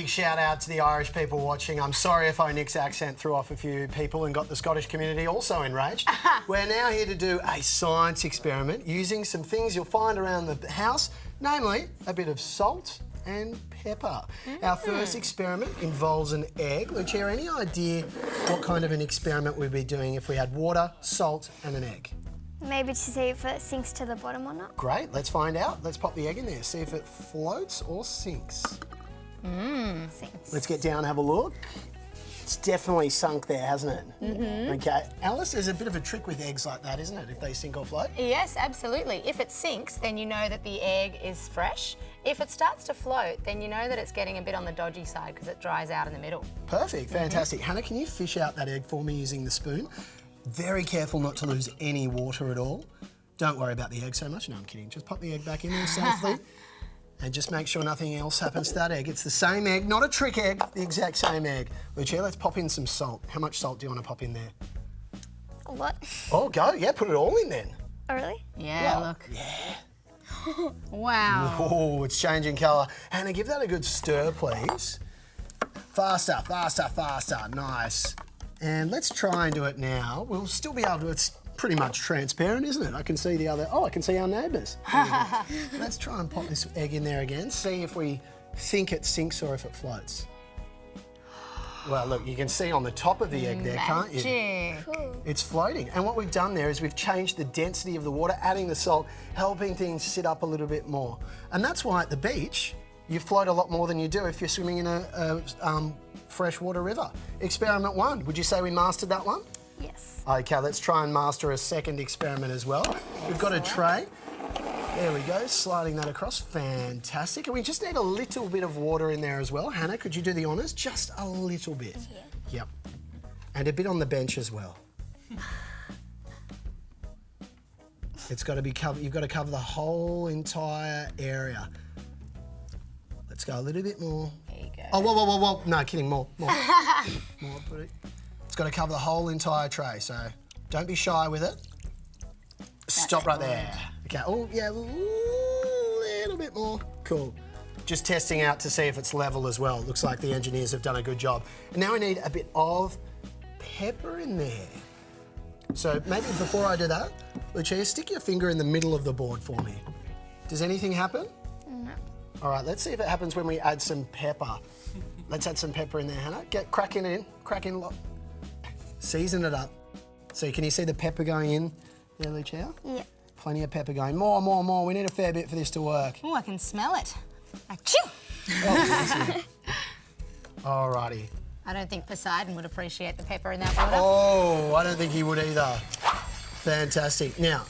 big shout out to the Irish people watching. I'm sorry if Nick's accent threw off a few people and got the Scottish community also enraged. We're now here to do a science experiment using some things you'll find around the house, namely a bit of salt and pepper. Our first experiment involves an egg. Lucia, any idea what kind of an experiment we'd be doing if we had water, salt and an egg? Maybe to see if it sinks to the bottom or not. Great, let's find out. Let's pop the egg in there, see if it floats or sinks. Sinks. Let's get down and have a look. It's definitely sunk there, hasn't it? Okay. Alice, there's a bit of a trick with eggs like that, isn't it, if they sink or float? Yes, absolutely. If it sinks, then you know that the egg is fresh. If it starts to float, then you know that it's getting a bit on the dodgy side because it dries out in the middle. Perfect, fantastic. Hannah, can you fish out that egg for me using the spoon? Very careful not to lose any water at all. Don't worry about the egg so much. No, I'm kidding. Just pop the egg back in there safely. And just make sure nothing else happens to that egg. It's the same egg, not a trick egg, the exact same egg. Lucia, let's pop in some salt. How much salt do you want to pop in there? A lot. Oh, go. Yeah, put it all in then. Oh, really? Yeah, Wow. look. Yeah. Wow. Oh, it's changing colour. Hannah, give that a good stir, please. Faster, faster, faster. Nice. And let's try and do it now. We'll still be able to, it's pretty much transparent, isn't it? I can see the other, I can see our neighbours. Let's try and pop this egg in there again, see if we think it sinks or if it floats. Well, look, you can see on the top of the egg there, can't you? Magic. Cool. It's floating. And what we've done there is we've changed the density of the water, adding the salt, helping things sit up a little bit more. And that's why at the beach, you float a lot more than you do if you're swimming in a freshwater river. Experiment 1, would you say we mastered that one? Yes. Okay, let's try and master a second experiment as well. We've got a tray. There we go, sliding that across. Fantastic. And we just need a little bit of water in there as well. Hannah, could you do the honours? Just a little bit. Yeah. Yep. And a bit on the bench as well. It's got to be covered. You've got to cover the whole entire area. Let's go a little bit more. There you go. Oh, whoa, whoa, whoa, whoa. No, kidding, more. More, put it. It's got to cover the whole entire tray, so don't be shy with it. Stop right there. Okay, oh, yeah, a little bit more. Cool. Just testing out to see if it's level as well. Looks like the engineers have done a good job. And now we need a bit of pepper in there. So maybe before I do that, Lucia, stick your finger in the middle of the board for me. Does anything happen? No. All right, let's see if it happens when we add some pepper. Let's add some pepper in there, Hannah. Crack in. Season it up. So can you see the pepper going in there, Lucia? Yeah. Plenty of pepper going. More. We need a fair bit for this to work. Oh, I can smell it. Achoo! Oh, easy. All righty. I don't think Poseidon would appreciate the pepper in that water. Oh, I don't think he would either. Fantastic. Now,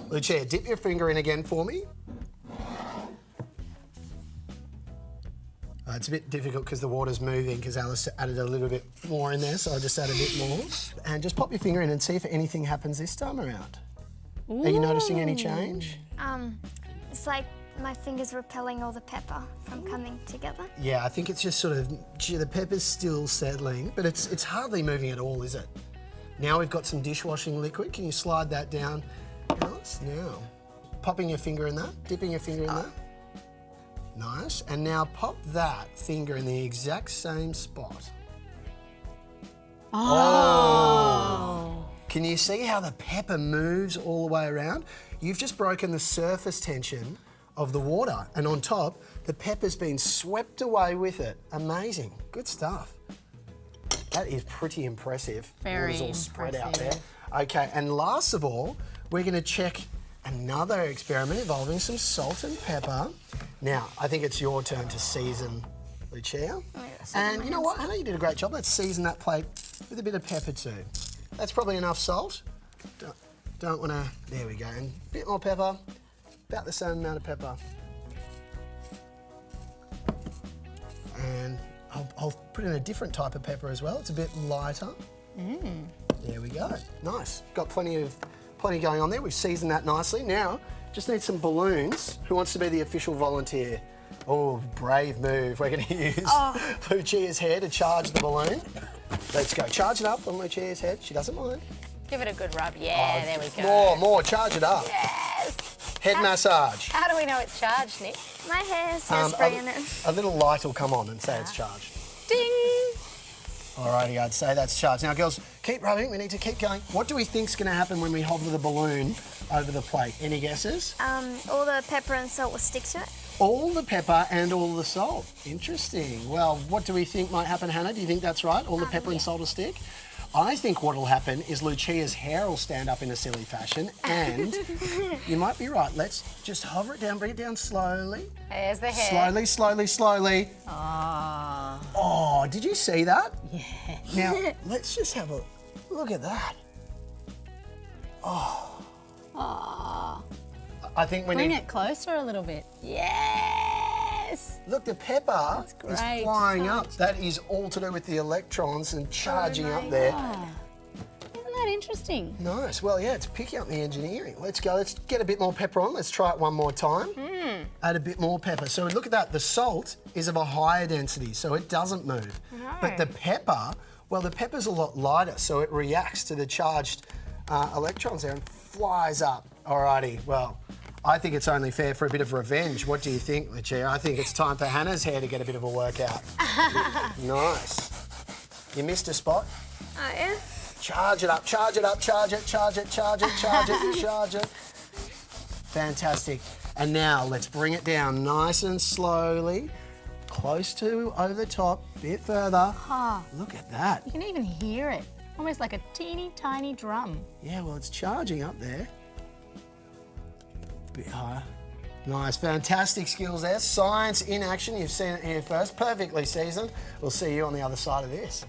Lucia, dip your finger in again for me. It's a bit difficult because the water's moving because Alice added a little bit more in there, so I'll just add a bit more. And just pop your finger in and see if anything happens this time around. Are you noticing any change? It's like my fingers repelling all the pepper from coming together. Yeah, I think it's just sort of, the pepper's still settling, but it's hardly moving at all, is it? Now we've got some dishwashing liquid. Can you slide that down, Alice? Now, popping your finger in that, dipping your finger in that. Nice. And now pop that finger in the exact same spot. Oh! Can you see how the pepper moves all the way around? You've just broken the surface tension of the water, and on top, the pepper's been swept away with it. Amazing. Good stuff. That is pretty impressive. Very It's all spread out there. impressive. Okay, and last of all, we're going to check another experiment involving some salt and pepper. Now, I think it's your turn to season, Lucia. And you know what, Hannah, you did a great job. Let's season that plate with a bit of pepper too. That's probably enough salt. Don't want to, there we go. And a bit more pepper, about the same amount of pepper. And I'll put in a different type of pepper as well. It's a bit lighter. There we go. Nice. Got plenty going on there. We've seasoned that nicely. Now, just need some balloons. Who wants to be the official volunteer? Oh, brave move. We're going to use Lucia's hair to charge the balloon. Let's go. Charge it up on Lucia's head. She doesn't mind. Give it a good rub. Yeah, there we go. More. Charge it up. Yes. Head massage. How do we know it's charged, Nick? My hair's hairspray in it. A little light will come on and say it's charged. Ding! Alrighty, I'd say that's charged. Now, girls, keep rubbing. We need to keep going. What do we think's going to happen when we hover the balloon over the plate? Any guesses? All the pepper and salt will stick to it. All the pepper and all the salt. Interesting. Well, what do we think might happen, Hannah? Do you think that's right? All the pepper and salt will stick? I think what will happen is Lucia's hair will stand up in a silly fashion, and you might be right. Let's just hover it down, bring it down slowly. There's the hair. Slowly, slowly, slowly. Oh. Oh, did you see that? Yeah. Now, let's just have a look at that. Oh. I think we Bring need... it closer a little bit. Yes! Look, the pepper is great. flying up. That is all to do with the electrons and charging my up there. Oh. Isn't that interesting? Nice. Well, yeah, it's picking up the engineering. Let's go. Let's get a bit more pepper on. Let's try it one more time. Add a bit more pepper. So look at that. The salt is of a higher density, so it doesn't move. No. But the pepper, well, the pepper's a lot lighter, so it reacts to the charged electrons there and flies up. Alrighty. Well, I think it's only fair for a bit of revenge. What do you think, Lucia? I think it's time for Hannah's hair to get a bit of a workout. Nice. You missed a spot. Oh, yeah? Charge it up, charge it up, charge it, charge it, charge it, charge it, charge it. Fantastic. And now let's bring it down nice and slowly, close to over the top, bit further. Oh, Look at that. you can even hear it. Almost like a teeny tiny drum. Yeah, well, it's charging up there. Bit higher. Nice, fantastic skills there. Science in action. You've seen it here first. Perfectly seasoned. We'll see you on the other side of this.